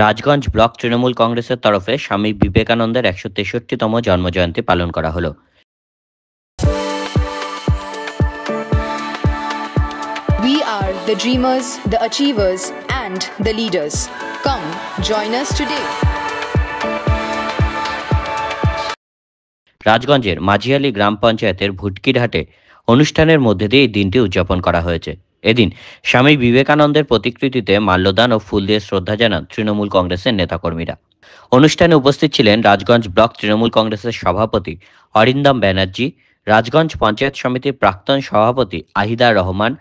Rajganj block Trinamool কংগ্রেসের তরফে স্বামী বিবেকানন্দের ১৬৩তম জন্মজয়ন্তী পালন করা হলো। We are the dreamers, the achievers, and the leaders. Come, join us today. রাজগঞ্জের Majhiali গ্রাম পঞ্চায়েতের ভুটকিরহাটে অনুষ্ঠানের মধ্যে দিয়ে এই দিনটি উদযাপন করা হয়েছে। এদিন স্বামী বিবেকানন্দের প্রতিকৃতিতে মাল্যদান ও ফুল দিয়ে শ্রদ্ধা জানান তৃণমূল কংগ্রেসের নেতাকর্মীরা। অনুষ্ঠানে উপস্থিত ছিলেন রাজগঞ্জ ব্লক তৃণমূল কংগ্রেসের সভাপতি অরিন্দম ব্যানার্জি, রাজগঞ্জ পঞ্চায়েত সমিতির প্রাক্তন সভাপতি আহিদার রহমান,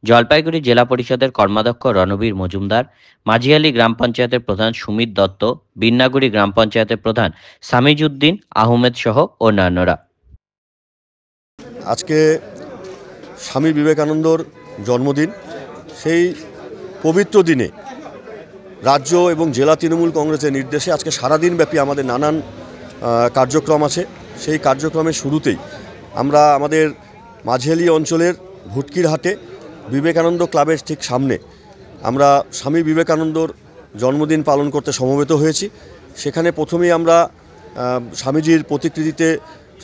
জলপাইগুড়ি জেলা পরিষদের কর্মাধ্যক্ষ রণবীর মজুমদার, মাঝিয়ালি গ্রাম পঞ্চায়েতের প্রধান সুমিত দত্ত, বিন্নাগুড়ি গ্রাম পঞ্চায়েতের প্রধান সামিজউদ্দিন আহমেদ সহ অন্যান্যরা। আজকে স্বামী বিবেকানন্দর জন্মদিন। সেই পবিত্র দিনে রাজ্য এবং জেলা তৃণমূল কংগ্রেসের নির্দেশে আজকে সারাদিনব্যাপী আমাদের নানান কার্যক্রম আছে। সেই কার্যক্রমের শুরুতেই আমরা আমাদের মাঝিয়ালি অঞ্চলের ভুটকিরহাটে বিবেকানন্দ ক্লাবের ঠিক সামনে আমরা স্বামী বিবেকানন্দর জন্মদিন পালন করতে সমবেত হয়েছি। সেখানে প্রথমেই আমরা স্বামীজির প্রতিকৃতিতে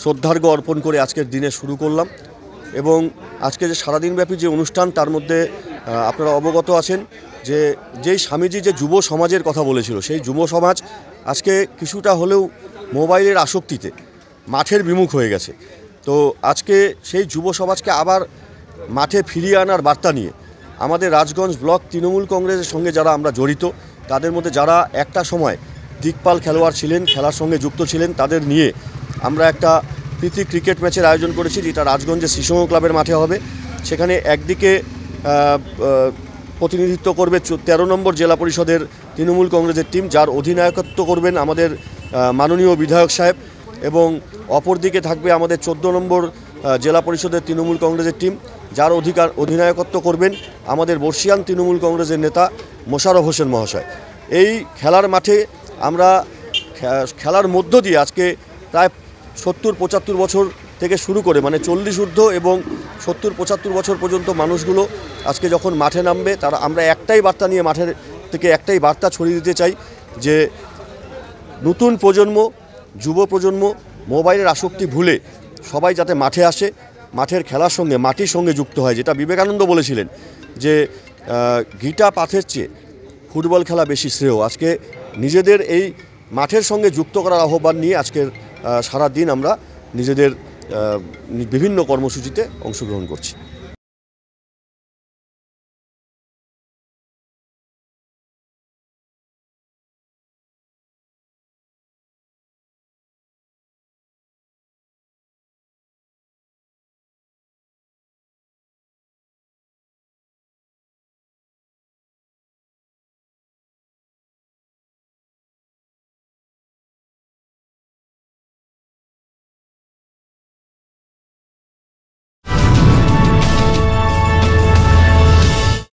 শ্রদ্ধার্ঘ্য অর্পণ করে আজকের দিনে শুরু করলাম। এবং আজকে যে সারাদিনব্যাপী যে অনুষ্ঠান, তার মধ্যে আপনারা অবগত আছেন যে যেই স্বামীজি যে যুব সমাজের কথা বলেছিল, সেই যুব সমাজ আজকে কিছুটা হলেও মোবাইলের আসক্তিতে মাঠের বিমুখ হয়ে গেছে। তো আজকে সেই যুব সমাজকে আবার মাঠে ফিরিয়ে আনার বার্তা নিয়ে আমাদের রাজগঞ্জ ব্লক তৃণমূল কংগ্রেসের সঙ্গে যারা আমরা জড়িত, তাদের মধ্যে যারা একটা সময় দিকপাল খেলোয়াড় ছিলেন, খেলার সঙ্গে যুক্ত ছিলেন, তাদের নিয়ে আমরা একটা প্রীতি ক্রিকেট ম্যাচের আয়োজন করেছি, যেটা রাজগঞ্জের শ্রীসংঘ ক্লাবের মাঠে হবে। সেখানে একদিকে প্রতিনিধিত্ব করবে 13 নম্বর জেলা পরিষদের তৃণমূল কংগ্রেসের টিম, যার অধিনায়কত্ব করবেন আমাদের মাননীয় বিধায়ক সাহেব, এবং অপরদিকে থাকবে আমাদের 14 নম্বর জেলা পরিষদের তৃণমূল কংগ্রেসের টিম, যার অধিনায়কত্ব করবেন আমাদের বর্ষিয়ান তৃণমূল কংগ্রেসের নেতা মোশাররফ হোসেন মহাশয়। এই খেলার মাঠে আমরা খেলার মধ্য দিয়ে আজকে প্রায় 70-75 বছর থেকে শুরু করে, মানে 40 ঊর্ধ্ব এবং 70-75 বছর পর্যন্ত মানুষগুলো আজকে যখন মাঠে নামবে, তারা আমরা একটাই বার্তা নিয়ে মাঠের থেকে একটাই বার্তা ছড়িয়ে দিতে চাই যে নতুন প্রজন্ম, যুব প্রজন্ম মোবাইলের আসক্তি ভুলে সবাই যাতে মাঠে আসে, মাঠের খেলার সঙ্গে মাটির সঙ্গে যুক্ত হয়। যেটা বিবেকানন্দ বলেছিলেন যে গীতা পাথের চেয়ে ফুটবল খেলা বেশি শ্রেয়। আজকে নিজেদের এই মাঠের সঙ্গে যুক্ত করার আহ্বান নিয়ে আজকের সারা দিন আমরা নিজেদের বিভিন্ন কর্মসূচিতে অংশগ্রহণ করছি।